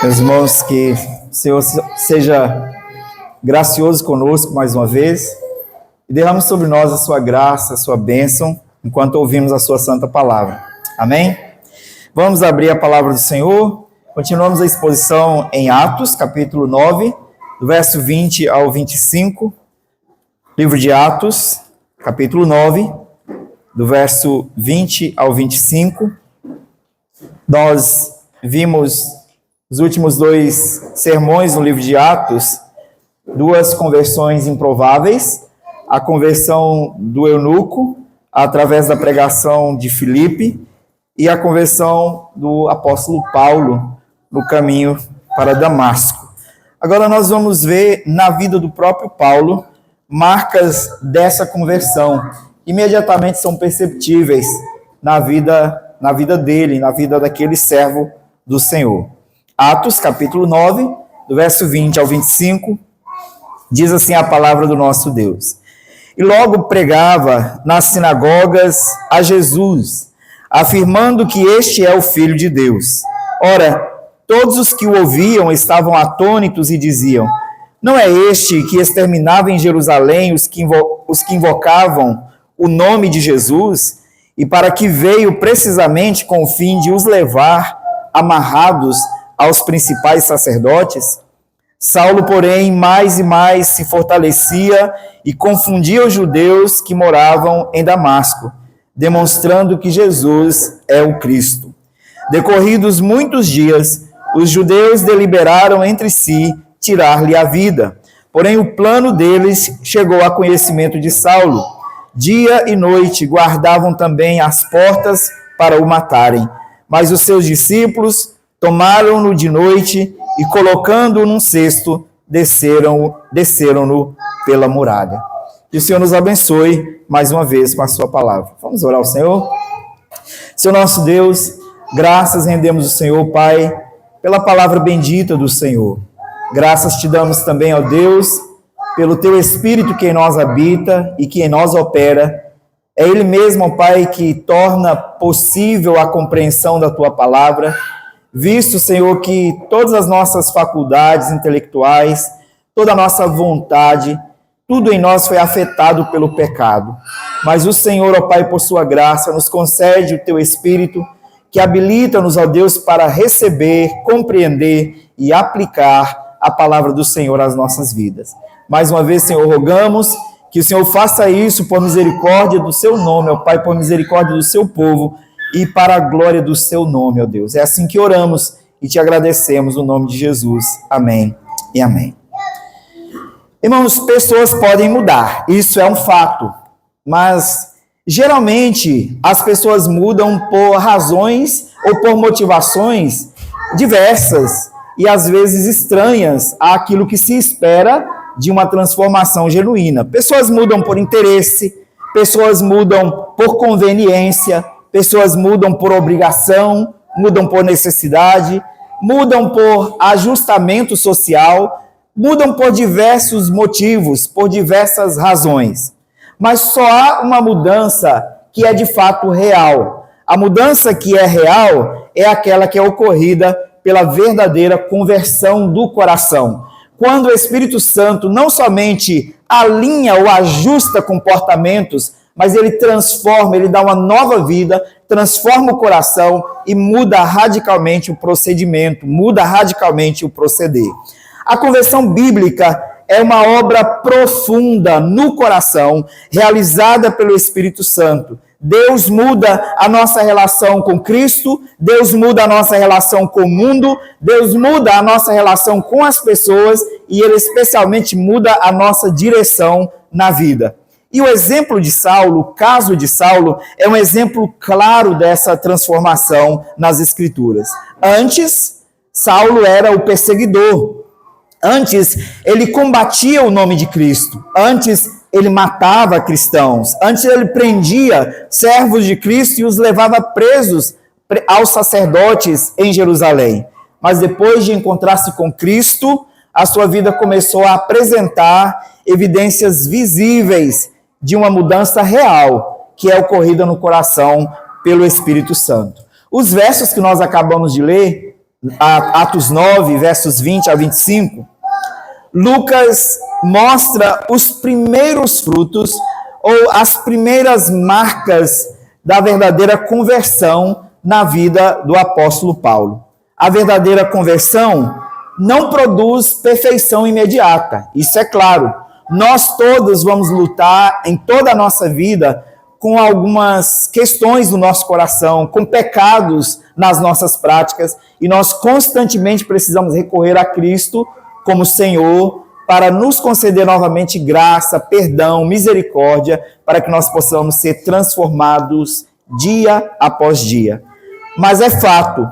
Meus irmãos, que o Senhor seja gracioso conosco mais uma vez e derrame sobre nós a sua graça, a sua bênção, enquanto ouvimos a sua santa palavra. Amém? Vamos abrir a palavra do Senhor. Continuamos a exposição em Atos, capítulo 9, do verso 20 ao 25. Livro de Atos, capítulo 9, do verso 20 ao 25. Nós vimos os últimos dois sermões no livro de Atos, duas conversões improváveis, a conversão do eunuco, através da pregação de Filipe, e a conversão do apóstolo Paulo no caminho para Damasco. Agora nós vamos ver na vida do próprio Paulo marcas dessa conversão. Imediatamente são perceptíveis na vida dele, na vida daquele servo do Senhor. Atos, capítulo 9, do verso 20 ao 25, diz assim a palavra do nosso Deus. E logo pregava nas sinagogas a Jesus, afirmando que este é o Filho de Deus. Ora, todos os que o ouviam estavam atônitos e diziam: não é este que exterminava em Jerusalém os que invocavam o nome de Jesus, e para que veio precisamente com o fim de os levar amarrados aos principais sacerdotes? Saulo, porém, mais e mais se fortalecia e confundia os judeus que moravam em Damasco, demonstrando que Jesus é o Cristo. Decorridos muitos dias, os judeus deliberaram entre si tirar-lhe a vida. Porém, o plano deles chegou a conhecimento de Saulo. Dia e noite guardavam também as portas para o matarem. Mas os seus discípulos tomaram-no de noite e, colocando-o num cesto, desceram-no pela muralha. Que o Senhor nos abençoe mais uma vez com a sua palavra. Vamos orar ao Senhor? Senhor nosso Deus, graças rendemos ao Senhor, Pai, pela palavra bendita do Senhor. Graças te damos também, ó Deus, pelo teu Espírito que em nós habita e que em nós opera. É Ele mesmo, ó Pai, que torna possível a compreensão da tua palavra, visto, Senhor, que todas as nossas faculdades intelectuais, toda a nossa vontade, tudo em nós foi afetado pelo pecado. Mas o Senhor, ó Pai, por sua graça, nos concede o teu Espírito, que habilita-nos, ó Deus, para receber, compreender e aplicar a palavra do Senhor às nossas vidas. Mais uma vez, Senhor, rogamos que o Senhor faça isso por misericórdia do seu nome, ó Pai, por misericórdia do seu povo e para a glória do seu nome, ó Deus. É assim que oramos e te agradecemos no nome de Jesus. Amém e amém. Irmãos, pessoas podem mudar, isso é um fato, mas geralmente as pessoas mudam por razões ou por motivações diversas e às vezes estranhas àquilo que se espera de uma transformação genuína. Pessoas mudam por interesse, pessoas mudam por conveniência, pessoas mudam por obrigação, mudam por necessidade, mudam por ajustamento social, mudam por diversos motivos, por diversas razões. Mas só há uma mudança que é de fato real. A mudança que é real é aquela que é ocorrida pela verdadeira conversão do coração. Quando o Espírito Santo não somente alinha ou ajusta comportamentos, mas ele transforma, ele dá uma nova vida, transforma o coração e muda radicalmente o procedimento, muda radicalmente o proceder. A conversão bíblica é uma obra profunda no coração, realizada pelo Espírito Santo. Deus muda a nossa relação com Cristo, Deus muda a nossa relação com o mundo, Deus muda a nossa relação com as pessoas e Ele especialmente muda a nossa direção na vida. E o exemplo de Saulo, o caso de Saulo, é um exemplo claro dessa transformação nas Escrituras. Antes, Saulo era o perseguidor. Antes, ele combatia o nome de Cristo. Antes, ele matava cristãos. Antes, ele prendia servos de Cristo e os levava presos aos sacerdotes em Jerusalém. Mas depois de encontrar-se com Cristo, a sua vida começou a apresentar evidências visíveis de uma mudança real que é ocorrida no coração pelo Espírito Santo. Os versos que nós acabamos de ler Atos 9, versos 20 a 25, Lucas mostra os primeiros frutos ou as primeiras marcas da verdadeira conversão na vida do apóstolo Paulo. A verdadeira conversão não produz perfeição imediata, isso é claro. Nós todos vamos lutar em toda a nossa vida com algumas questões no nosso coração, com pecados nas nossas práticas, e nós constantemente precisamos recorrer a Cristo como Senhor para nos conceder novamente graça, perdão, misericórdia, para que nós possamos ser transformados dia após dia. Mas é fato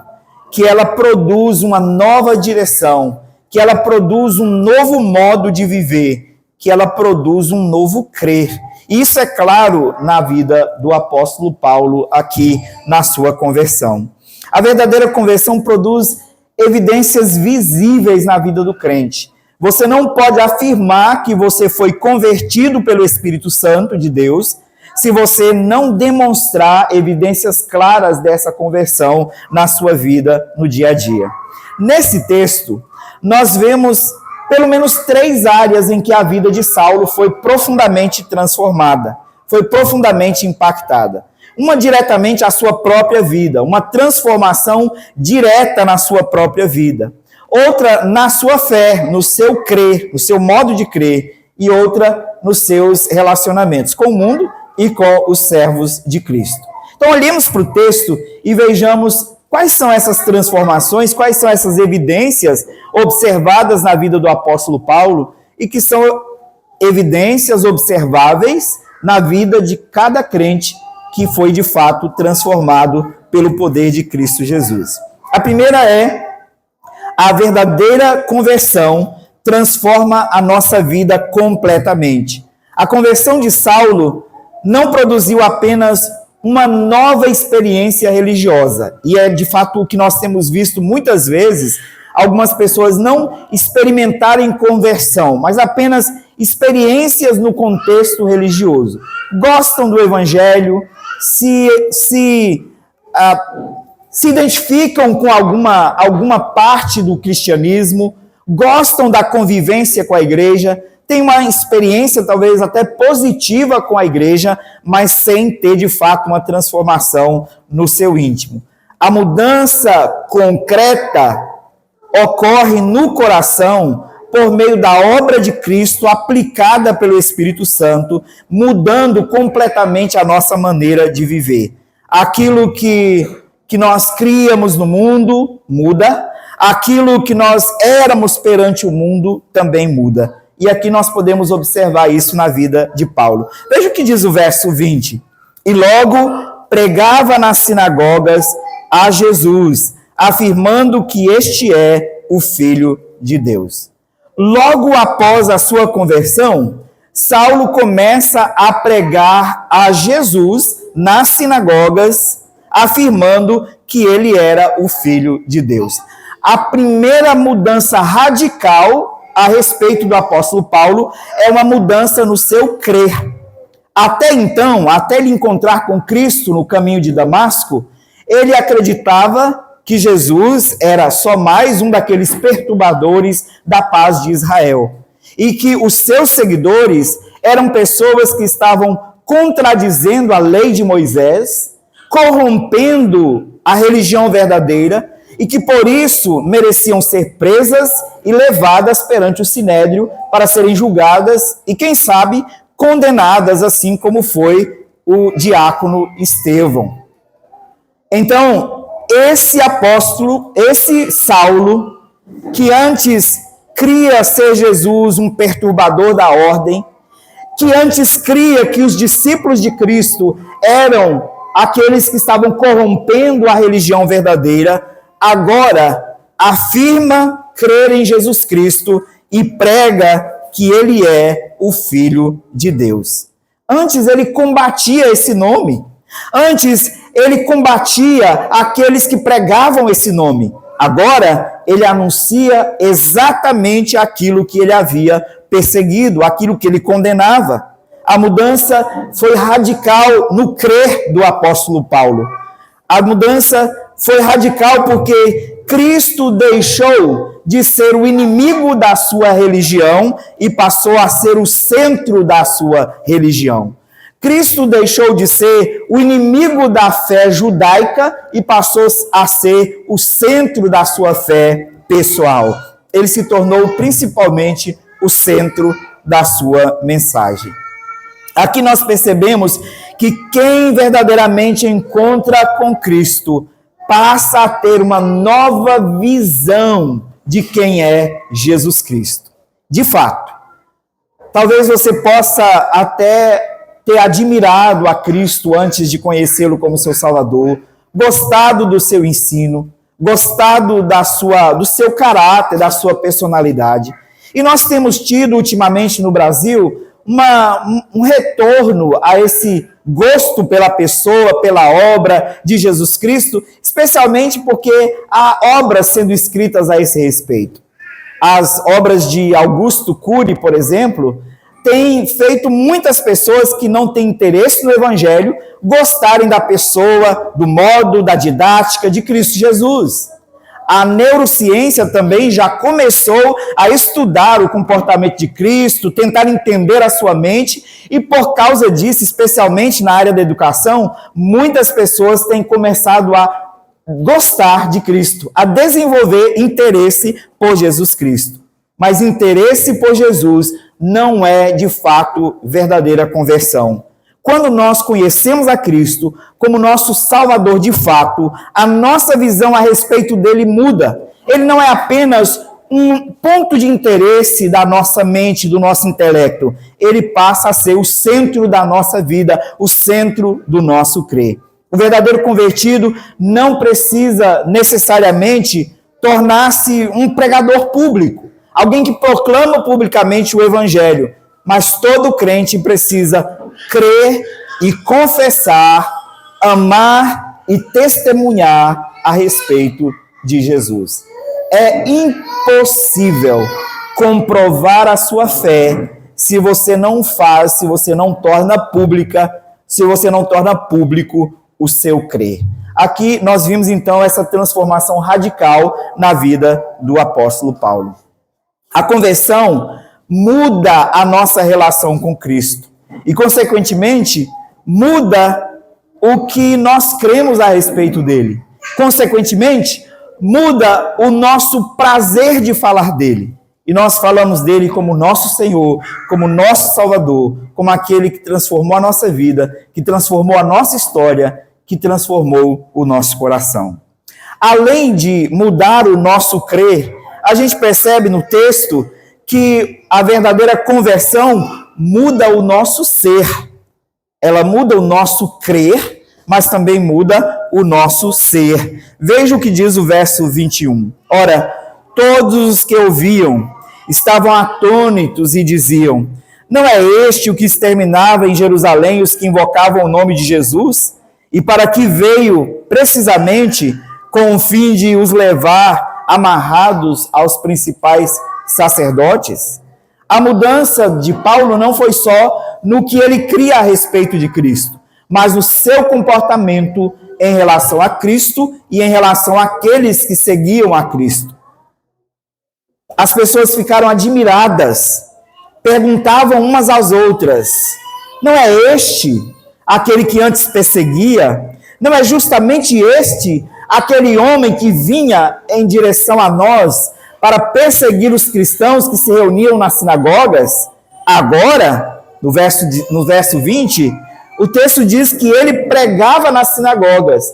que ela produz uma nova direção, que ela produz um novo modo de viver, que ela produz um novo crer. Isso é claro na vida do apóstolo Paulo aqui na sua conversão. A verdadeira conversão produz evidências visíveis na vida do crente. Você não pode afirmar que você foi convertido pelo Espírito Santo de Deus se você não demonstrar evidências claras dessa conversão na sua vida no dia a dia. Nesse texto, nós vemos pelo menos 3 áreas em que a vida de Saulo foi profundamente transformada, foi profundamente impactada. Uma diretamente à sua própria vida, uma transformação direta na sua própria vida. Outra na sua fé, no seu crer, no seu modo de crer, e outra nos seus relacionamentos com o mundo e com os servos de Cristo. Então, olhemos para o texto e vejamos quais são essas transformações, quais são essas evidências observadas na vida do apóstolo Paulo e que são evidências observáveis na vida de cada crente que foi, de fato, transformado pelo poder de Cristo Jesus. A primeira é: a verdadeira conversão transforma a nossa vida completamente. A conversão de Saulo não produziu apenas uma nova experiência religiosa, e é de fato o que nós temos visto muitas vezes, algumas pessoas não experimentarem conversão, mas apenas experiências no contexto religioso. Gostam do evangelho, se identificam com alguma parte do cristianismo, gostam da convivência com a igreja, têm uma experiência talvez até positiva com a igreja, mas sem ter de fato uma transformação no seu íntimo. A mudança concreta ocorre no coração por meio da obra de Cristo aplicada pelo Espírito Santo, mudando completamente a nossa maneira de viver. Aquilo que nós criamos no mundo muda, aquilo que nós éramos perante o mundo também muda. E aqui nós podemos observar isso na vida de Paulo. Veja o que diz o verso 20. E logo pregava nas sinagogas a Jesus, afirmando que este é o Filho de Deus. Logo após a sua conversão, Saulo começa a pregar a Jesus nas sinagogas, afirmando que ele era o Filho de Deus. A primeira mudança radical a respeito do apóstolo Paulo é uma mudança no seu crer. Até então, até ele encontrar com Cristo no caminho de Damasco, ele acreditava que Jesus era só mais um daqueles perturbadores da paz de Israel. E que os seus seguidores eram pessoas que estavam contradizendo a lei de Moisés, corrompendo a religião verdadeira, e que por isso mereciam ser presas e levadas perante o Sinédrio para serem julgadas e, quem sabe, condenadas, assim como foi o diácono Estevão. Então, esse apóstolo, esse Saulo, que antes cria ser Jesus um perturbador da ordem, que antes cria que os discípulos de Cristo eram aqueles que estavam corrompendo a religião verdadeira, agora afirma crer em Jesus Cristo e prega que ele é o Filho de Deus. Antes ele combatia esse nome. Antes ele combatia aqueles que pregavam esse nome. Agora ele anuncia exatamente aquilo que ele havia perseguido, aquilo que ele condenava. A mudança foi radical no crer do apóstolo Paulo. A mudança foi radical porque Cristo deixou de ser o inimigo da sua religião e passou a ser o centro da sua religião. Cristo deixou de ser o inimigo da fé judaica e passou a ser o centro da sua fé pessoal. Ele se tornou principalmente o centro da sua mensagem. Aqui nós percebemos que quem verdadeiramente encontra com Cristo passa a ter uma nova visão de quem é Jesus Cristo. De fato, talvez você possa até ter admirado a Cristo antes de conhecê-lo como seu Salvador, gostado do seu ensino, gostado do seu caráter, da sua personalidade. E nós temos tido ultimamente no Brasil um retorno a esse gosto pela pessoa, pela obra de Jesus Cristo, especialmente porque há obras sendo escritas a esse respeito. As obras de Augusto Cury, por exemplo, têm feito muitas pessoas que não têm interesse no Evangelho gostarem da pessoa, do modo, da didática de Cristo Jesus. A neurociência também já começou a estudar o comportamento de Cristo, tentar entender a sua mente, e por causa disso, especialmente na área da educação, muitas pessoas têm começado a gostar de Cristo, a desenvolver interesse por Jesus Cristo. Mas interesse por Jesus não é, de fato, verdadeira conversão. Quando nós conhecemos a Cristo como nosso Salvador de fato, a nossa visão a respeito dele muda. Ele não é apenas um ponto de interesse da nossa mente, do nosso intelecto. Ele passa a ser o centro da nossa vida, o centro do nosso crer. O verdadeiro convertido não precisa necessariamente tornar-se um pregador público, alguém que proclama publicamente o Evangelho, mas todo crente precisa crer e confessar, amar e testemunhar a respeito de Jesus. É impossível comprovar a sua fé se você não faz, se você não torna pública, se você não torna público o seu crer. Aqui nós vimos então essa transformação radical na vida do apóstolo Paulo. A conversão muda a nossa relação com Cristo e, consequentemente, muda o que nós cremos a respeito dele. Consequentemente, muda o nosso prazer de falar dele. E nós falamos dele como nosso Senhor, como nosso Salvador, como aquele que transformou a nossa vida, que transformou a nossa história, que transformou o nosso coração. Além de mudar o nosso crer, a gente percebe no texto que a verdadeira conversão muda o nosso ser. Ela muda o nosso crer, mas também muda o nosso ser. Veja o que diz o verso 21. Ora, todos os que ouviam estavam atônitos e diziam: não é este o que exterminava em Jerusalém os que invocavam o nome de Jesus? E para que veio precisamente com o fim de os levar amarrados aos principais sacerdotes? A mudança de Paulo não foi só no que ele cria a respeito de Cristo, mas no seu comportamento em relação a Cristo e em relação àqueles que seguiam a Cristo. As pessoas ficaram admiradas, perguntavam umas às outras: não é este aquele que antes perseguia? Não é justamente este aquele homem que vinha em direção a nós para perseguir os cristãos que se reuniam nas sinagogas? Agora, no verso 20, o texto diz que ele pregava nas sinagogas.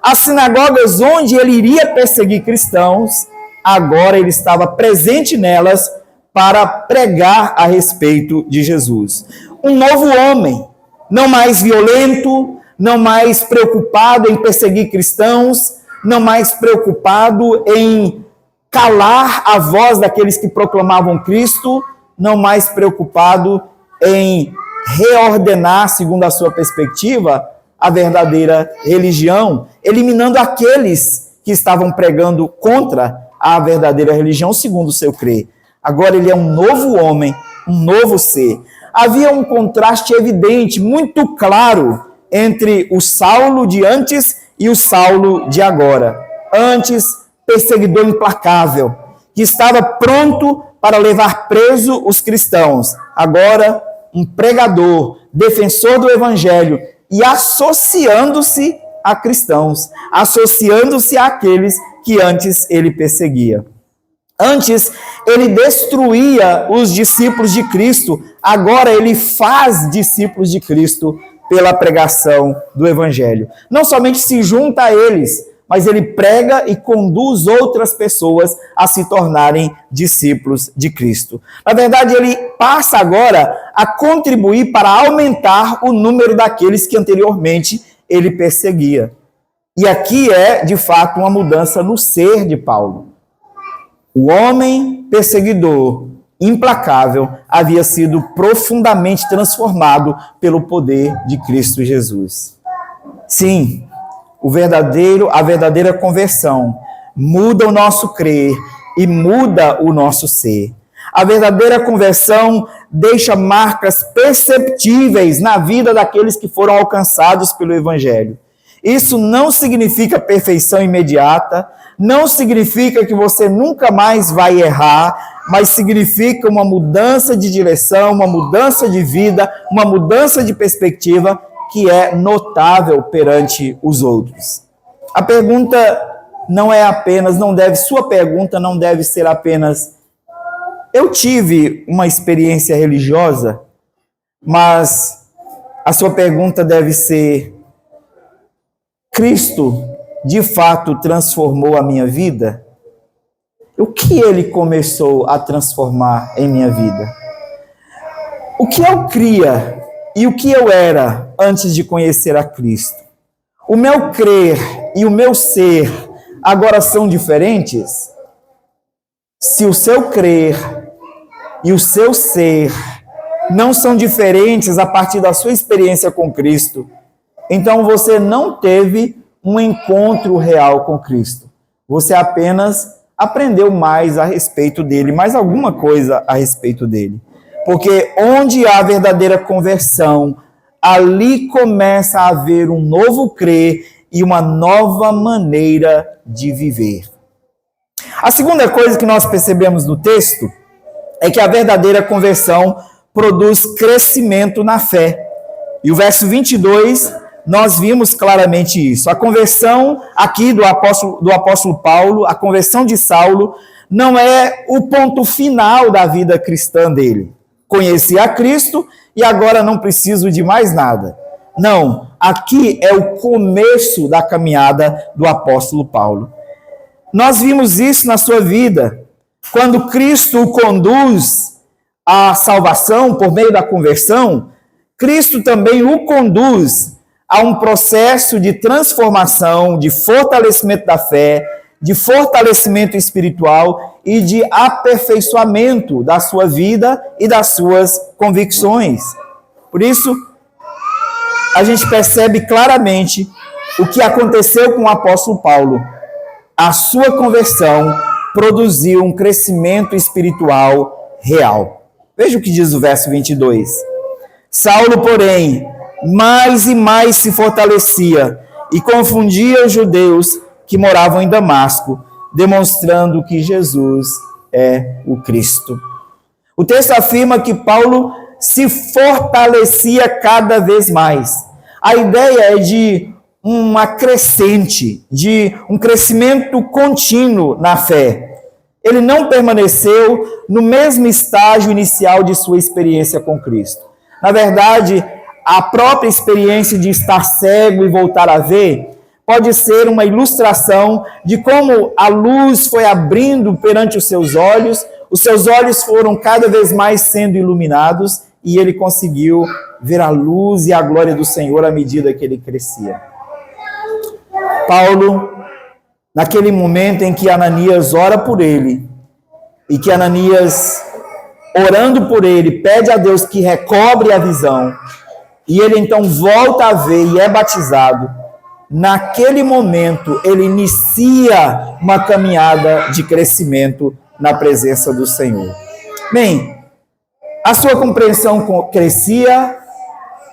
As sinagogas onde ele iria perseguir cristãos, agora ele estava presente nelas para pregar a respeito de Jesus. Um novo homem, não mais violento, não mais preocupado em perseguir cristãos, não mais preocupado em calar a voz daqueles que proclamavam Cristo, não mais preocupado em reordenar, segundo a sua perspectiva, a verdadeira religião, eliminando aqueles que estavam pregando contra a verdadeira religião, segundo o seu crer. Agora ele é um novo homem, um novo ser. Havia um contraste evidente, muito claro, entre o Saulo de antes e o Saulo de agora. Antes, perseguidor implacável, que estava pronto para levar preso os cristãos. Agora, um pregador, defensor do evangelho e associando-se a cristãos, associando-se àqueles que antes ele perseguia. Antes, ele destruía os discípulos de Cristo, agora ele faz discípulos de Cristo pela pregação do evangelho. Não somente se junta a eles, mas ele prega e conduz outras pessoas a se tornarem discípulos de Cristo. Na verdade, ele passa agora a contribuir para aumentar o número daqueles que anteriormente ele perseguia. E aqui é, de fato, uma mudança no ser de Paulo. O homem perseguidor, implacável, havia sido profundamente transformado pelo poder de Cristo Jesus. Sim, a verdadeira conversão muda o nosso crer e muda o nosso ser. A verdadeira conversão deixa marcas perceptíveis na vida daqueles que foram alcançados pelo Evangelho. Isso não significa perfeição imediata, não significa que você nunca mais vai errar, mas significa uma mudança de direção, uma mudança de vida, uma mudança de perspectiva que é notável perante os outros. A pergunta sua pergunta não deve ser apenas: eu tive uma experiência religiosa, mas a sua pergunta deve ser: Cristo de fato transformou a minha vida? O que ele começou a transformar em minha vida? O que eu cria e o que eu era antes de conhecer a Cristo? O meu crer e o meu ser agora são diferentes? Se o seu crer e o seu ser não são diferentes a partir da sua experiência com Cristo, então você não teve um encontro real com Cristo. Você apenas aprendeu mais a respeito dele, mais alguma coisa a respeito dele. Porque onde há verdadeira conversão, ali começa a haver um novo crer e uma nova maneira de viver. A segunda coisa que nós percebemos no texto é que a verdadeira conversão produz crescimento na fé. E o verso 22, nós vimos claramente isso. A conversão aqui do apóstolo Paulo, a conversão de Saulo, não é o ponto final da vida cristã dele. Conheci a Cristo e agora não preciso de mais nada. Não, aqui é o começo da caminhada do apóstolo Paulo. Nós vimos isso na sua vida. Quando Cristo o conduz à salvação por meio da conversão, Cristo também o conduz a um processo de transformação, de fortalecimento da fé, de fortalecimento espiritual e de aperfeiçoamento da sua vida e das suas convicções. Por isso, a gente percebe claramente o que aconteceu com o apóstolo Paulo. A sua conversão produziu um crescimento espiritual real. Veja o que diz o verso 22. Saulo, porém, mais e mais se fortalecia e confundia os judeus que moravam em Damasco, demonstrando que Jesus é o Cristo. O texto afirma que Paulo se fortalecia cada vez mais. A ideia é de uma crescente, de um crescimento contínuo na fé. Ele não permaneceu no mesmo estágio inicial de sua experiência com Cristo. Na verdade, a própria experiência de estar cego e voltar a ver pode ser uma ilustração de como a luz foi abrindo perante os seus olhos foram cada vez mais sendo iluminados e ele conseguiu ver a luz e a glória do Senhor à medida que ele crescia. Paulo, naquele momento em que Ananias ora por ele, e que Ananias, orando por ele, pede a Deus que recobre a visão, e ele então volta a ver e é batizado, naquele momento ele inicia uma caminhada de crescimento na presença do Senhor. Bem, a sua compreensão crescia,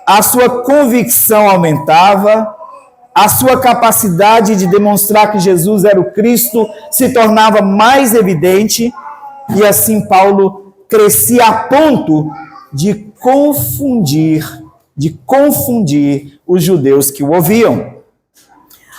a sua convicção aumentava, a sua capacidade de demonstrar que Jesus era o Cristo se tornava mais evidente, e assim Paulo crescia a ponto de confundir os judeus que o ouviam.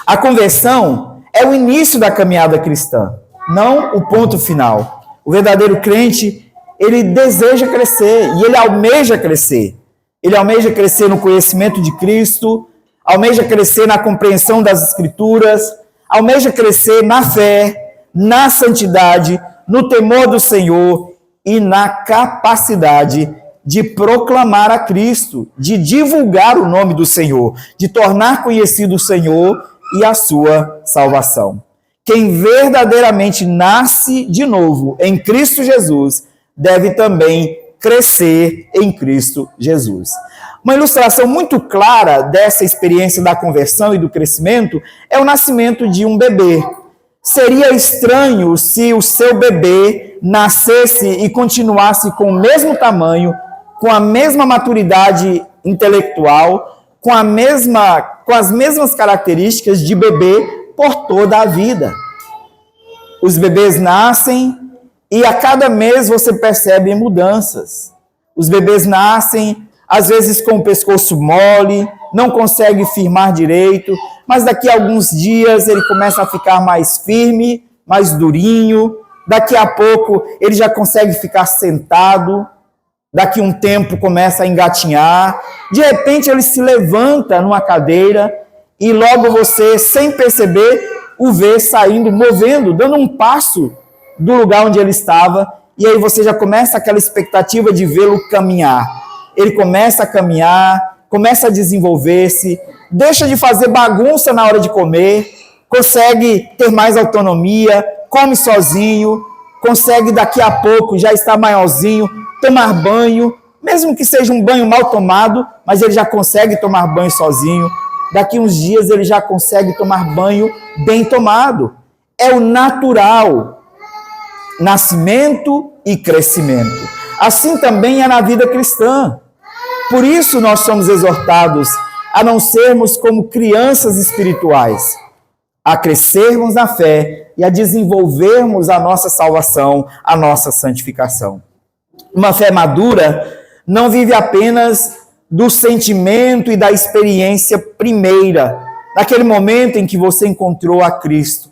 A conversão é o início da caminhada cristã, não o ponto final. O verdadeiro crente, ele deseja crescer e ele almeja crescer. Ele almeja crescer no conhecimento de Cristo, almeja crescer na compreensão das Escrituras, almeja crescer na fé, na santidade, no temor do Senhor e na capacidade de proclamar a Cristo, de divulgar o nome do Senhor, de tornar conhecido o Senhor e a sua salvação. Quem verdadeiramente nasce de novo em Cristo Jesus deve também crescer em Cristo Jesus. Uma ilustração muito clara dessa experiência da conversão e do crescimento é o nascimento de um bebê. Seria estranho se o seu bebê nascesse e continuasse com o mesmo tamanho, com a mesma maturidade intelectual, com as mesmas características de bebê por toda a vida. Os bebês nascem e a cada mês você percebe mudanças. Os bebês nascem, às vezes com o pescoço mole, não consegue firmar direito, mas daqui a alguns dias ele começa a ficar mais firme, mais durinho, daqui a pouco ele já consegue ficar sentado, daqui a um tempo começa a engatinhar, de repente ele se levanta numa cadeira e logo você, sem perceber, o vê saindo, movendo, dando um passo do lugar onde ele estava, e aí você já começa aquela expectativa de vê-lo caminhar. Ele começa a caminhar, começa a desenvolver-se, deixa de fazer bagunça na hora de comer, consegue ter mais autonomia, come sozinho, consegue daqui a pouco, já estar maiorzinho, tomar banho, mesmo que seja um banho mal tomado, mas ele já consegue tomar banho sozinho. Daqui uns dias ele já consegue tomar banho bem tomado. É o natural. Nascimento e crescimento. Assim também é na vida cristã. Por isso nós somos exortados a não sermos como crianças espirituais, a crescermos na fé e a desenvolvermos a nossa salvação, a nossa santificação. Uma fé madura não vive apenas do sentimento e da experiência primeira, naquele momento em que você encontrou a Cristo.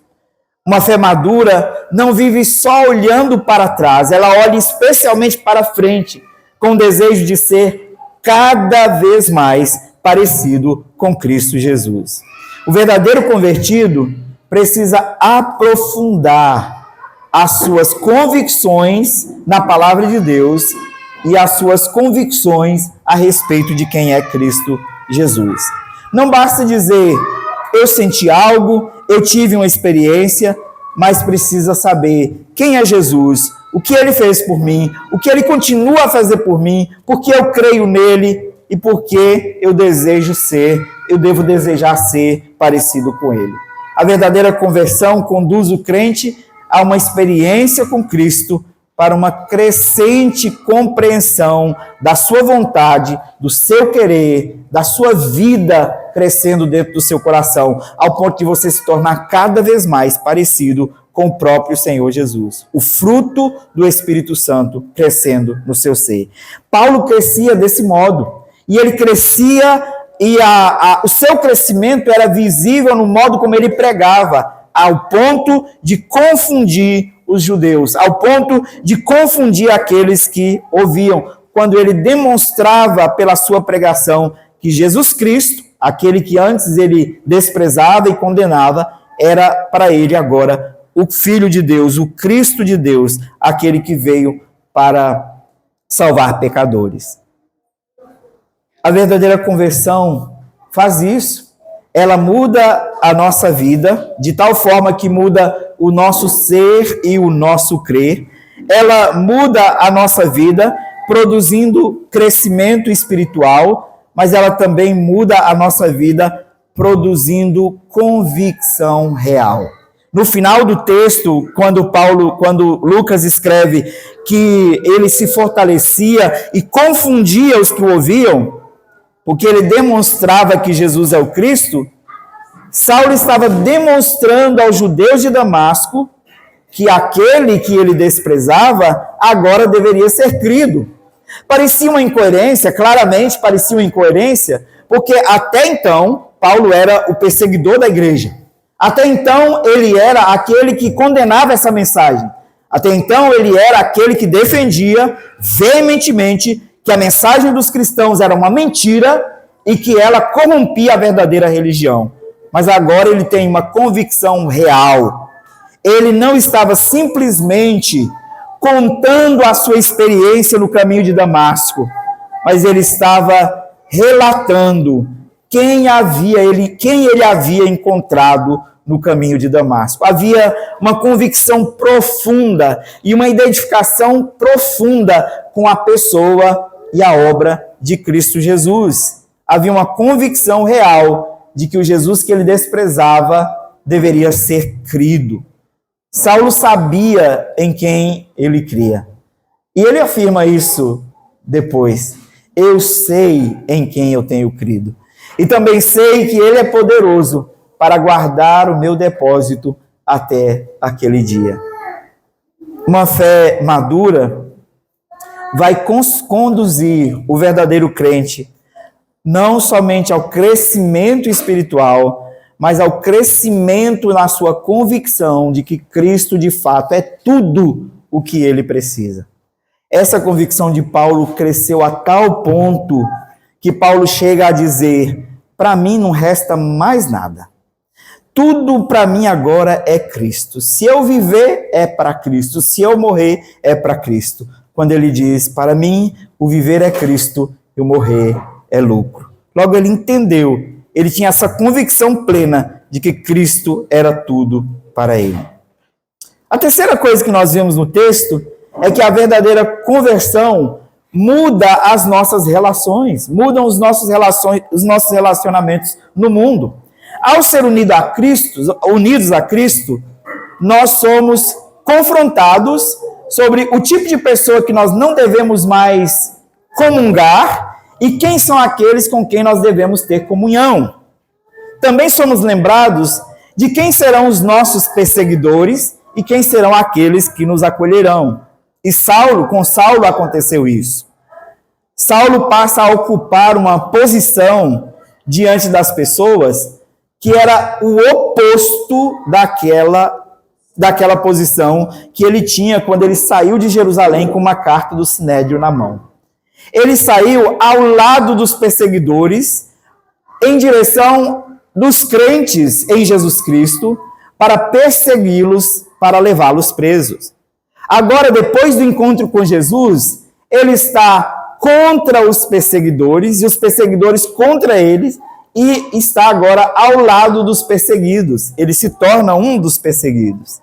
Uma fé madura não vive só olhando para trás, ela olha especialmente para frente, com o desejo de ser cada vez mais parecido com Cristo Jesus. O verdadeiro convertido precisa aprofundar as suas convicções na palavra de Deus e as suas convicções a respeito de quem é Cristo Jesus. Não basta dizer, eu senti algo, eu tive uma experiência, mas precisa saber quem é Jesus, o que ele fez por mim, o que ele continua a fazer por mim, porque eu creio nele e porque eu devo desejar ser parecido com ele. A verdadeira conversão conduz o crente a uma experiência com Cristo para uma crescente compreensão da sua vontade, do seu querer, da sua vida crescendo dentro do seu coração, ao ponto de você se tornar cada vez mais parecido com o próprio Senhor Jesus. O fruto do Espírito Santo crescendo no seu ser. Paulo crescia desse modo, e ele crescia e o seu crescimento era visível no modo como ele pregava, ao ponto de confundir os judeus, ao ponto de confundir aqueles que ouviam, quando ele demonstrava pela sua pregação que Jesus Cristo, aquele que antes ele desprezava e condenava, era para ele agora o Filho de Deus, o Cristo de Deus, aquele que veio para salvar pecadores. A verdadeira conversão faz isso. Ela muda a nossa vida de tal forma que muda o nosso ser e o nosso crer. Ela muda a nossa vida produzindo crescimento espiritual, mas ela também muda a nossa vida produzindo convicção real. No final do texto, quando Lucas escreve que ele se fortalecia e confundia os que o ouviam, porque ele demonstrava que Jesus é o Cristo, Saulo estava demonstrando aos judeus de Damasco que aquele que ele desprezava agora deveria ser crido. Parecia uma incoerência, claramente parecia uma incoerência, porque até então Paulo era o perseguidor da igreja. Até então ele era aquele que condenava essa mensagem. Até então ele era aquele que defendia veementemente que a mensagem dos cristãos era uma mentira e que ela corrompia a verdadeira religião. Mas agora ele tem uma convicção real. Ele não estava simplesmente contando a sua experiência no caminho de Damasco, mas ele estava relatando quem ele havia encontrado no caminho de Damasco. Havia uma convicção profunda e uma identificação profunda com a pessoa e a obra de Cristo Jesus. Havia uma convicção real de que o Jesus que ele desprezava deveria ser crido. Saulo sabia em quem ele cria. E ele afirma isso depois. Eu sei em quem eu tenho crido. E também sei que ele é poderoso para guardar o meu depósito até aquele dia. Uma fé madura vai conduzir o verdadeiro crente não somente ao crescimento espiritual, mas ao crescimento na sua convicção de que Cristo, de fato, é tudo o que ele precisa. Essa convicção de Paulo cresceu a tal ponto que Paulo chega a dizer: para mim não resta mais nada. Tudo para mim agora é Cristo. Se eu viver, é para Cristo. Se eu morrer, é para Cristo. Quando ele diz: para mim, o viver é Cristo e o morrer é lucro. Logo ele entendeu, ele tinha essa convicção plena de que Cristo era tudo para ele. A terceira coisa que nós vemos no texto é que a verdadeira conversão muda as nossas relações, mudam os nossos relacionamentos no mundo. Ao ser unidos a Cristo, nós somos confrontados sobre o tipo de pessoa que nós não devemos mais comungar e quem são aqueles com quem nós devemos ter comunhão. Também somos lembrados de quem serão os nossos perseguidores e quem serão aqueles que nos acolherão. E com Saulo aconteceu isso. Saulo passa a ocupar uma posição diante das pessoas que era o oposto daquela posição que ele tinha quando ele saiu de Jerusalém com uma carta do Sinédrio na mão. Ele saiu ao lado dos perseguidores, em direção dos crentes em Jesus Cristo, para persegui-los, para levá-los presos. Agora, depois do encontro com Jesus, ele está contra os perseguidores e os perseguidores contra eles, e está agora ao lado dos perseguidos. Ele se torna um dos perseguidos.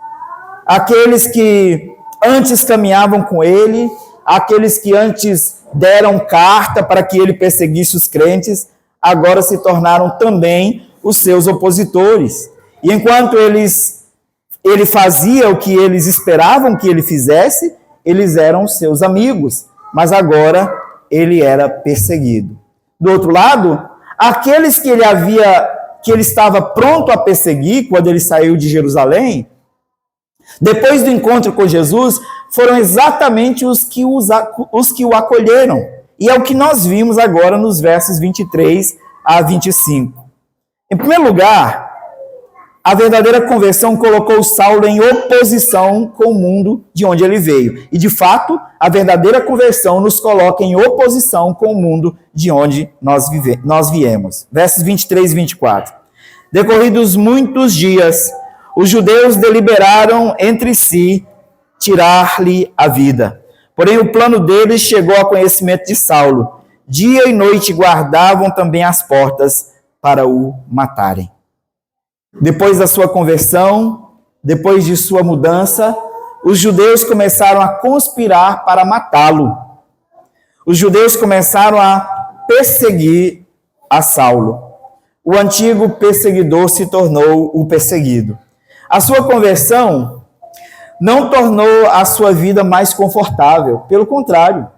Aqueles que antes caminhavam com ele, aqueles que antes deram carta para que ele perseguisse os crentes, agora se tornaram também os seus opositores. E enquanto ele fazia o que eles esperavam que ele fizesse, eles eram seus amigos, mas agora ele era perseguido. Do outro lado, aqueles que ele estava pronto a perseguir quando ele saiu de Jerusalém, depois do encontro com Jesus, foram exatamente os que o acolheram. E é o que nós vimos agora nos versos 23 a 25. Em primeiro lugar, a verdadeira conversão colocou Saulo em oposição com o mundo de onde ele veio. E, de fato, a verdadeira conversão nos coloca em oposição com o mundo de onde nós viemos. Versos 23 e 24. Decorridos muitos dias, os judeus deliberaram entre si tirar-lhe a vida. Porém, o plano deles chegou ao conhecimento de Saulo. Dia e noite guardavam também as portas para o matarem. Depois da sua conversão, depois de sua mudança, os judeus começaram a conspirar para matá-lo. Os judeus começaram a perseguir a Saulo. O antigo perseguidor se tornou o perseguido. A sua conversão não tornou a sua vida mais confortável, pelo contrário.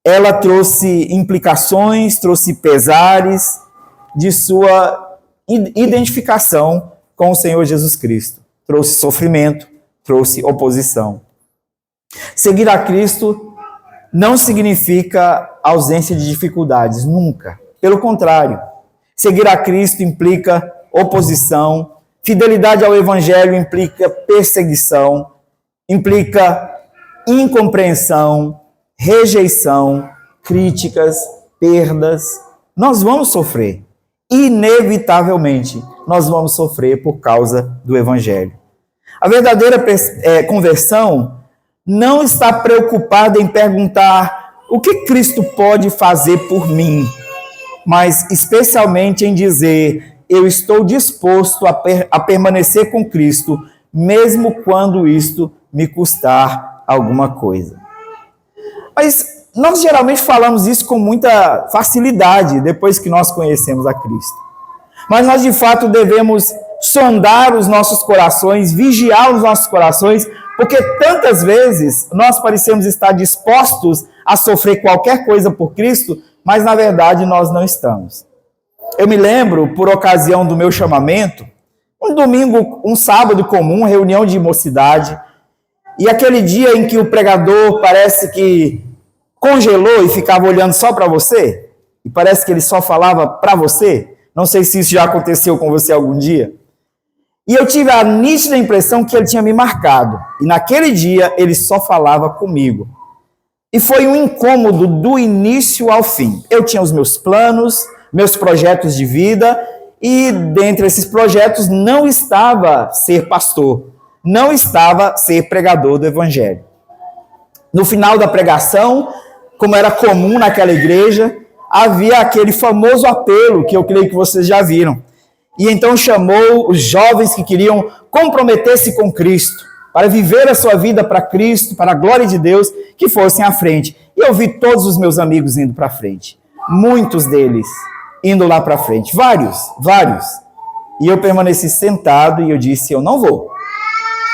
Ela trouxe implicações, trouxe pesares de sua identificação com o Senhor Jesus Cristo. Trouxe sofrimento, trouxe oposição. Seguir a Cristo não significa ausência de dificuldades, nunca. Pelo contrário, seguir a Cristo implica oposição, fidelidade ao Evangelho implica perseguição, implica incompreensão, rejeição, críticas, perdas. Nós vamos sofrer. Inevitavelmente, nós vamos sofrer por causa do Evangelho. A verdadeira conversão não está preocupada em perguntar o que Cristo pode fazer por mim, mas especialmente em dizer: eu estou disposto a permanecer com Cristo, mesmo quando isto me custar alguma coisa. Mas nós geralmente falamos isso com muita facilidade depois que nós conhecemos a Cristo. Mas nós de fato devemos sondar os nossos corações, vigiar os nossos corações, porque tantas vezes nós parecemos estar dispostos a sofrer qualquer coisa por Cristo, mas na verdade nós não estamos. Eu me lembro, por ocasião do meu chamamento, um domingo, um sábado comum, reunião de mocidade, e aquele dia em que o pregador parece que congelou e ficava olhando só para você, e parece que ele só falava para você. Não sei se isso já aconteceu com você algum dia. E eu tive a nítida impressão que ele tinha me marcado. E naquele dia ele só falava comigo. E foi um incômodo do início ao fim. Eu tinha os meus planos, meus projetos de vida, e dentre esses projetos não estava ser pastor, não estava ser pregador do Evangelho. No final da pregação, como era comum naquela igreja, havia aquele famoso apelo que eu creio que vocês já viram. E então chamou os jovens que queriam comprometer-se com Cristo, para viver a sua vida para Cristo, para a glória de Deus, que fossem à frente. E eu vi todos os meus amigos indo para frente. Muitos deles indo lá para frente. Vários. E eu permaneci sentado e eu disse: eu não vou.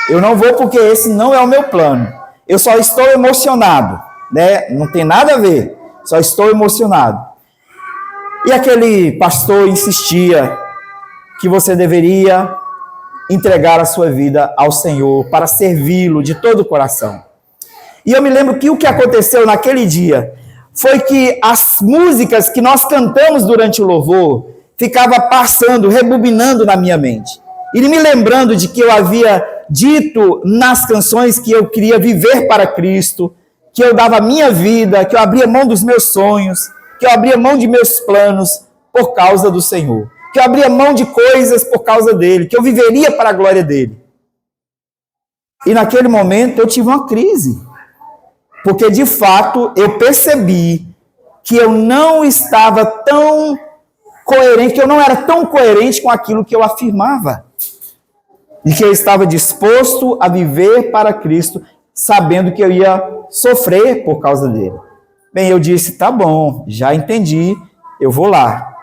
Eu não vou porque esse não é o meu plano. Eu só estou emocionado, né? Não tem nada a ver. Só estou emocionado. E aquele pastor insistia que você deveria entregar a sua vida ao Senhor para servi-lo de todo o coração. E eu me lembro que o que aconteceu naquele dia foi que as músicas que nós cantamos durante o louvor ficava passando, rebobinando na minha mente. E me lembrando de que eu havia dito nas canções que eu queria viver para Cristo, que eu dava a minha vida, que eu abria mão dos meus sonhos, que eu abria mão de meus planos por causa do Senhor, que eu abria mão de coisas por causa dele, que eu viveria para a glória dele. E naquele momento eu tive uma crise, porque de fato eu percebi que eu não estava tão coerente, que eu não era tão coerente com aquilo que eu afirmava, e que eu estava disposto a viver para Cristo, sabendo que eu ia sofrer por causa dele. Bem, eu disse: tá bom, já entendi, eu vou lá.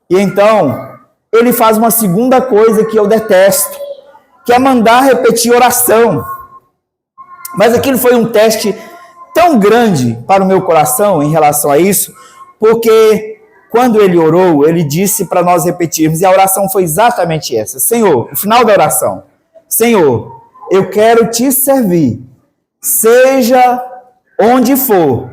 E então, ele faz uma segunda coisa que eu detesto, que é mandar repetir oração. Mas aquilo foi um teste tão grande para o meu coração em relação a isso, porque quando ele orou, ele disse para nós repetirmos, e a oração foi exatamente essa: Senhor, o final da oração, Senhor, eu quero te servir, seja onde for,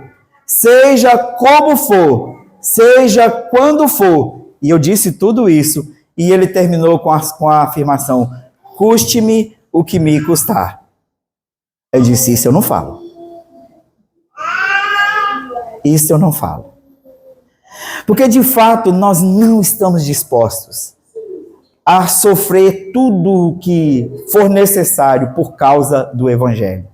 seja como for, seja quando for. E eu disse tudo isso, e ele terminou com a afirmação: custe-me o que me custar. Eu disse: isso eu não falo. Isso eu não falo. Porque de fato nós não estamos dispostos a sofrer tudo o que for necessário por causa do Evangelho.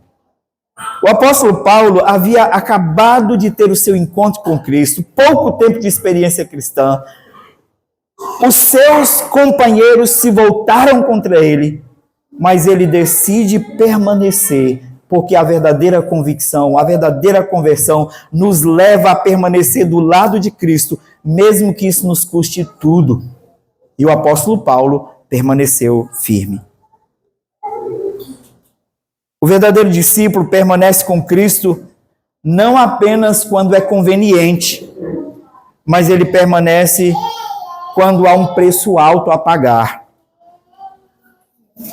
O apóstolo Paulo havia acabado de ter o seu encontro com Cristo, pouco tempo de experiência cristã. Os seus companheiros se voltaram contra ele, mas ele decide permanecer, porque a verdadeira convicção, a verdadeira conversão nos leva a permanecer do lado de Cristo, mesmo que isso nos custe tudo. E o apóstolo Paulo permaneceu firme. O verdadeiro discípulo permanece com Cristo não apenas quando é conveniente, mas ele permanece quando há um preço alto a pagar.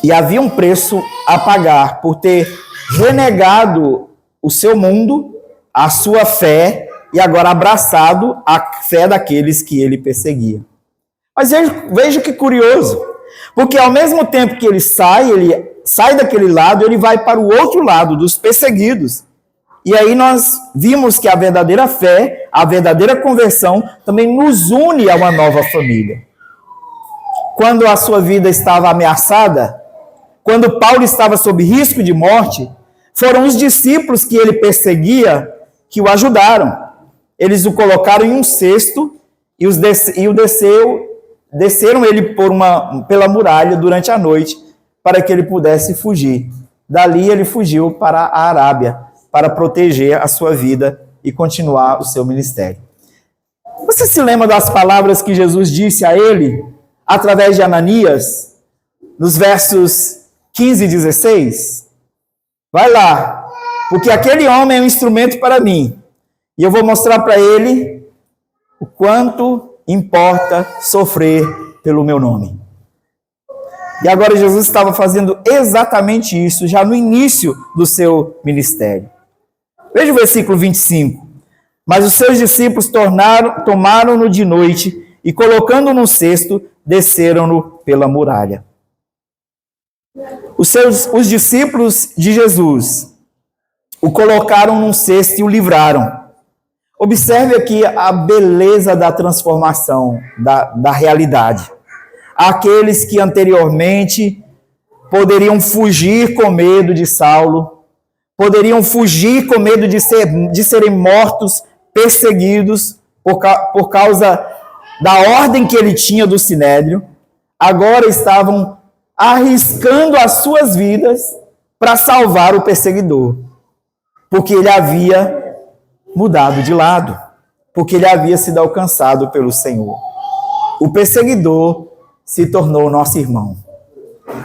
E havia um preço a pagar por ter renegado o seu mundo, a sua fé, e agora abraçado a fé daqueles que ele perseguia. Mas veja que curioso, porque ao mesmo tempo que ele sai daquele lado, ele vai para o outro lado, dos perseguidos. E aí nós vimos que a verdadeira fé, a verdadeira conversão, também nos une a uma nova família. Quando a sua vida estava ameaçada, quando Paulo estava sob risco de morte, foram os discípulos que ele perseguia que o ajudaram. Eles o colocaram em um cesto e desceram ele pela muralha durante a noite para que ele pudesse fugir. Dali ele fugiu para a Arábia para proteger a sua vida e continuar o seu ministério. Você se lembra das palavras que Jesus disse a ele através de Ananias, nos versos 15 e 16? Vai lá, porque aquele homem é um instrumento para mim, e eu vou mostrar para ele o quanto importa sofrer pelo meu nome. E agora Jesus estava fazendo exatamente isso, já no início do seu ministério. Veja o versículo 25. Mas os seus discípulos tomaram-no de noite e, colocando-o num cesto, desceram-no pela muralha. Os discípulos de Jesus o colocaram num cesto e o livraram. Observe aqui a beleza da transformação da realidade. Aqueles que anteriormente poderiam fugir com medo de Saulo, poderiam fugir com medo de serem mortos, perseguidos por causa da ordem que ele tinha do Sinédrio, agora estavam arriscando as suas vidas para salvar o perseguidor, porque ele havia mudado de lado, porque ele havia sido alcançado pelo Senhor. O perseguidor se tornou nosso irmão.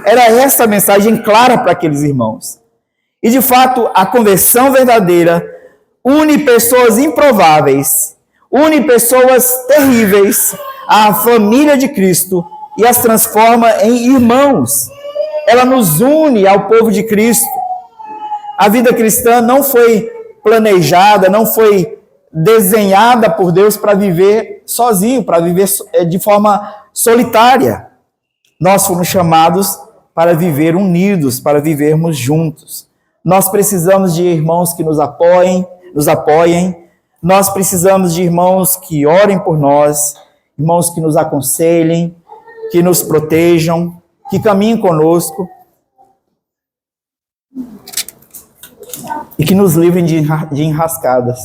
Era essa a mensagem clara para aqueles irmãos. E, de fato, a conversão verdadeira une pessoas improváveis, une pessoas terríveis à família de Cristo e as transforma em irmãos. Ela nos une ao povo de Cristo. A vida cristã não foi planejada, não foi desenhada por Deus para viver sozinho, para viver de forma solitária. Nós fomos chamados para viver unidos, para vivermos juntos. Nós precisamos de irmãos que nos apoiem. Nós precisamos de irmãos que orem por nós, irmãos que nos aconselhem, que nos protejam, que caminhem conosco e que nos livrem de enrascadas.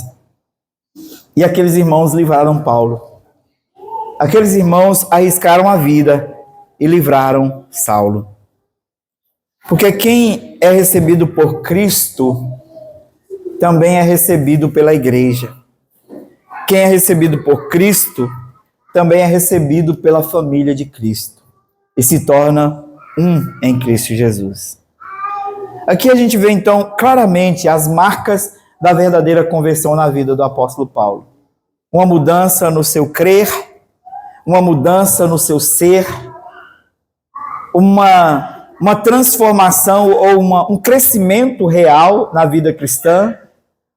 E aqueles irmãos livraram Paulo. Aqueles irmãos arriscaram a vida e livraram Saulo. Porque quem é recebido por Cristo também é recebido pela igreja. Quem é recebido por Cristo também é recebido pela família de Cristo e se torna um em Cristo Jesus. Aqui a gente vê então claramente as marcas da verdadeira conversão na vida do apóstolo Paulo. Uma mudança no seu crer, uma mudança no seu ser, uma transformação ou um crescimento real na vida cristã,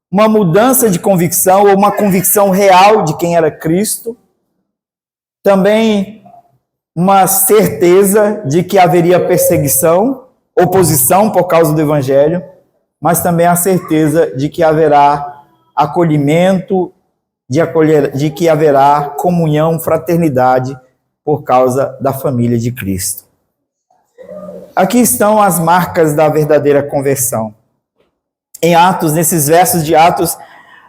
uma mudança de convicção ou uma convicção real de quem era Cristo, também uma certeza de que haveria perseguição, oposição por causa do Evangelho, mas também a certeza de que haverá acolhimento, de que haverá comunhão, fraternidade por causa da família de Cristo. Aqui estão as marcas da verdadeira conversão. Em Atos, nesses versos de Atos,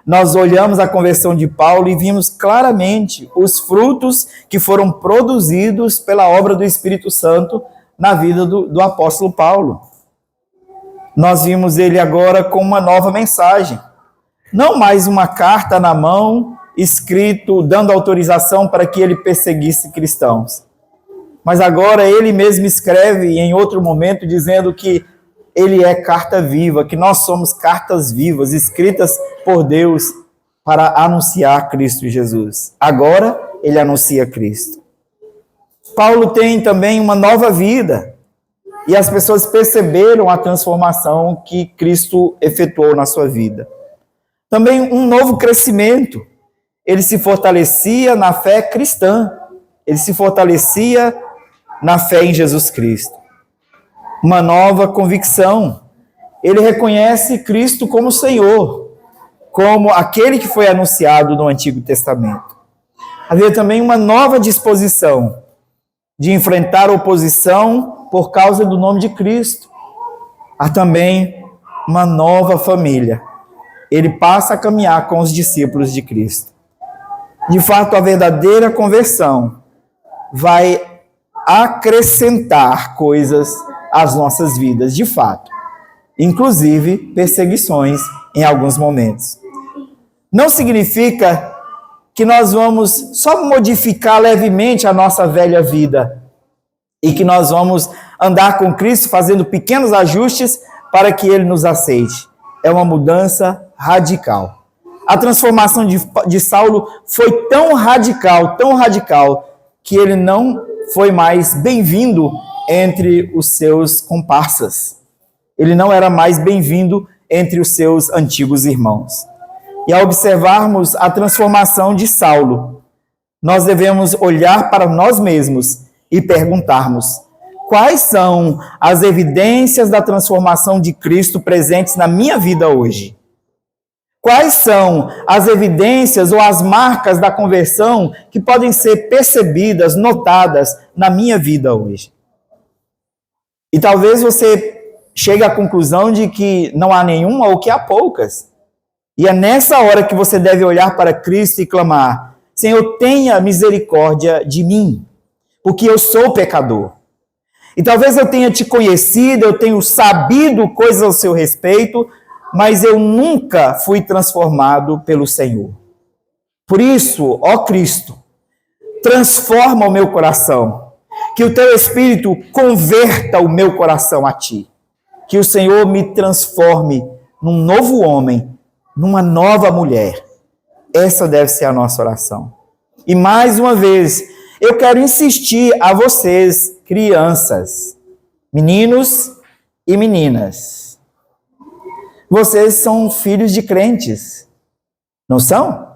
nós olhamos a conversão de Paulo e vimos claramente os frutos que foram produzidos pela obra do Espírito Santo na vida do apóstolo Paulo. Nós vimos ele agora com uma nova mensagem. Não mais uma carta na mão, escrito, dando autorização para que ele perseguisse cristãos. Mas agora ele mesmo escreve em outro momento dizendo que ele é carta viva, que nós somos cartas vivas, escritas por Deus para anunciar Cristo Jesus. Agora ele anuncia Cristo. Paulo tem também uma nova vida. E as pessoas perceberam a transformação que Cristo efetuou na sua vida. Também um novo crescimento. Ele se fortalecia na fé cristã. Ele se fortalecia na fé em Jesus Cristo. Uma nova convicção. Ele reconhece Cristo como Senhor, como aquele que foi anunciado no Antigo Testamento. Havia também uma nova disposição de enfrentar a oposição por causa do nome de Cristo. Há também uma nova família. Ele passa a caminhar com os discípulos de Cristo. De fato, a verdadeira conversão vai acrescentar coisas às nossas vidas, de fato. Inclusive perseguições em alguns momentos. Não significa que nós vamos só modificar levemente a nossa velha vida e que nós vamos andar com Cristo fazendo pequenos ajustes para que Ele nos aceite. É uma mudança radical. A transformação de Saulo foi tão radical, que ele não foi mais bem-vindo entre os seus comparsas. Ele não era mais bem-vindo entre os seus antigos irmãos. E ao observarmos a transformação de Saulo, nós devemos olhar para nós mesmos e perguntarmos: quais são as evidências da transformação de Cristo presentes na minha vida hoje? Quais são as evidências ou as marcas da conversão que podem ser percebidas, notadas na minha vida hoje? E talvez você chegue à conclusão de que não há nenhuma ou que há poucas. E é nessa hora que você deve olhar para Cristo e clamar: Senhor, tenha misericórdia de mim, porque eu sou pecador. E talvez eu tenha te conhecido, eu tenho sabido coisas ao seu respeito, mas eu nunca fui transformado pelo Senhor. Por isso, ó Cristo, transforma o meu coração, que o teu Espírito converta o meu coração a ti, que o Senhor me transforme num novo homem, numa nova mulher. Essa deve ser a nossa oração. E mais uma vez, eu quero insistir a vocês, crianças, meninos e meninas. Vocês são filhos de crentes, não são?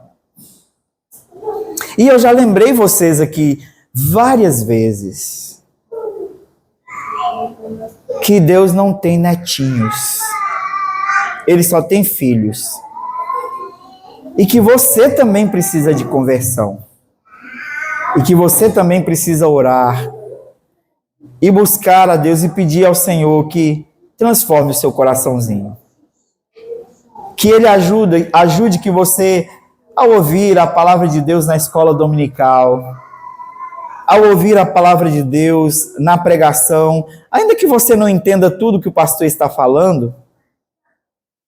E eu já lembrei vocês aqui várias vezes que Deus não tem netinhos, Ele só tem filhos. E que você também precisa de conversão. E que você também precisa orar e buscar a Deus e pedir ao Senhor que transforme o seu coraçãozinho. Que Ele ajude que você, ao ouvir a palavra de Deus na escola dominical, ao ouvir a palavra de Deus na pregação, ainda que você não entenda tudo que o pastor está falando,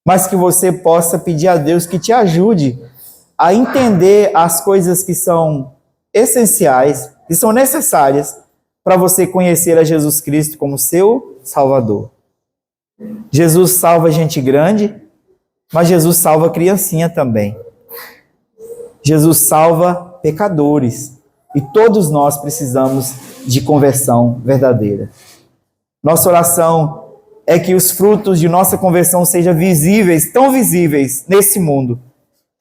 mas que você possa pedir a Deus que te ajude a entender as coisas que são essenciais, que são necessárias para você conhecer a Jesus Cristo como seu Salvador. Jesus salva gente grande, mas Jesus salva criancinha também. Jesus salva pecadores. E todos nós precisamos de conversão verdadeira. Nossa oração é que os frutos de nossa conversão sejam visíveis, tão visíveis nesse mundo,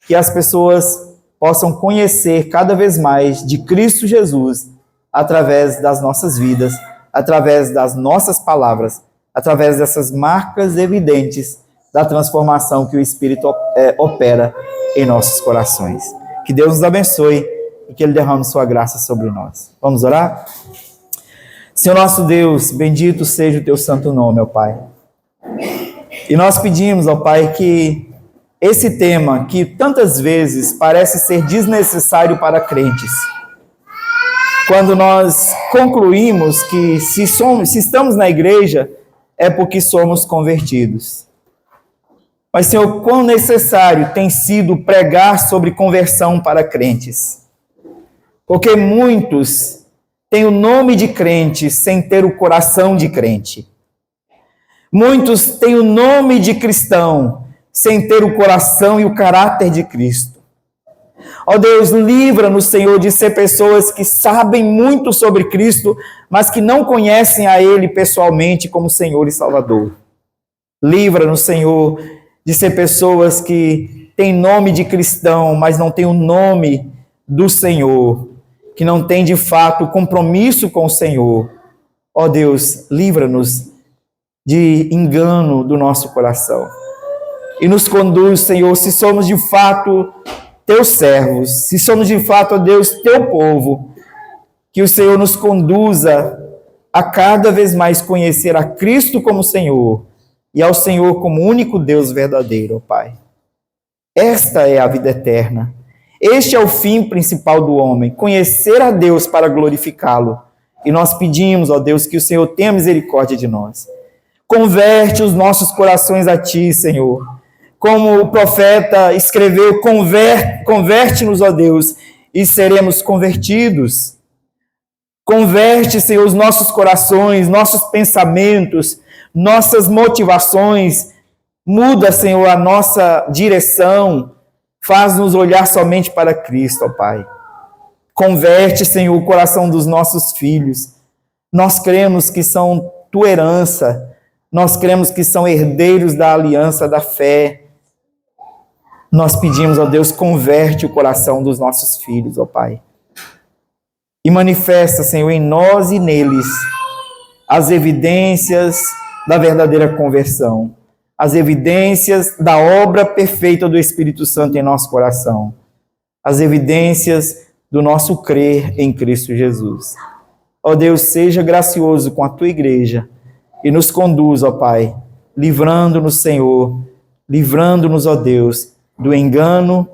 que as pessoas possam conhecer cada vez mais de Cristo Jesus através das nossas vidas, através das nossas palavras, através dessas marcas evidentes da transformação que o Espírito opera em nossos corações. Que Deus nos abençoe e que Ele derrame sua graça sobre nós. Vamos orar? Senhor nosso Deus, bendito seja o teu santo nome, ó Pai. E nós pedimos, ó Pai, que esse tema, que tantas vezes parece ser desnecessário para crentes, quando nós concluímos que se estamos na igreja, é porque somos convertidos. Mas, Senhor, quão necessário tem sido pregar sobre conversão para crentes. Porque muitos têm o nome de crente sem ter o coração de crente. Muitos têm o nome de cristão sem ter o coração e o caráter de Cristo. Ó Deus, livra-nos, Senhor, de ser pessoas que sabem muito sobre Cristo, mas que não conhecem a Ele pessoalmente como Senhor e Salvador. Livra-nos, Senhor, de ser pessoas que têm nome de cristão, mas não têm o nome do Senhor, que não têm de fato compromisso com o Senhor. Ó Deus, livra-nos de engano do nosso coração. E nos conduz, Senhor, se somos de fato teus servos, se somos de fato, ó Deus, teu povo, que o Senhor nos conduza a cada vez mais conhecer a Cristo como Senhor e ao Senhor como único Deus verdadeiro, ó Pai. Esta é a vida eterna. Este é o fim principal do homem, conhecer a Deus para glorificá-lo. E nós pedimos, ó Deus, que o Senhor tenha misericórdia de nós. Converte os nossos corações a Ti, Senhor. Como o profeta escreveu, converte-nos, ó Deus, e seremos convertidos. Converte, Senhor, os nossos corações, nossos pensamentos, nossas motivações. Muda, Senhor, a nossa direção. Faz-nos olhar somente para Cristo, ó Pai. Converte, Senhor, o coração dos nossos filhos. Nós cremos que são Tua herança. Nós cremos que são herdeiros da aliança da fé. Nós pedimos, ó Deus, converte o coração dos nossos filhos, ó Pai. E manifesta, Senhor, em nós e neles as evidências da verdadeira conversão. As evidências da obra perfeita do Espírito Santo em nosso coração. As evidências do nosso crer em Cristo Jesus. Ó Deus, seja gracioso com a Tua igreja e nos conduz, ó Pai, livrando-nos, Senhor, livrando-nos, ó Deus, do engano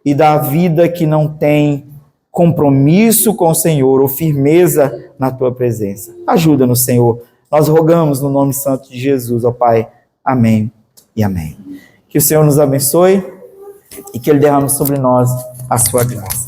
e da vida que não tem compromisso com o Senhor ou firmeza na Tua presença. Ajuda-nos, Senhor. Nós rogamos no nome santo de Jesus, ó Pai. Amém e amém. Que o Senhor nos abençoe e que Ele derrame sobre nós a sua graça.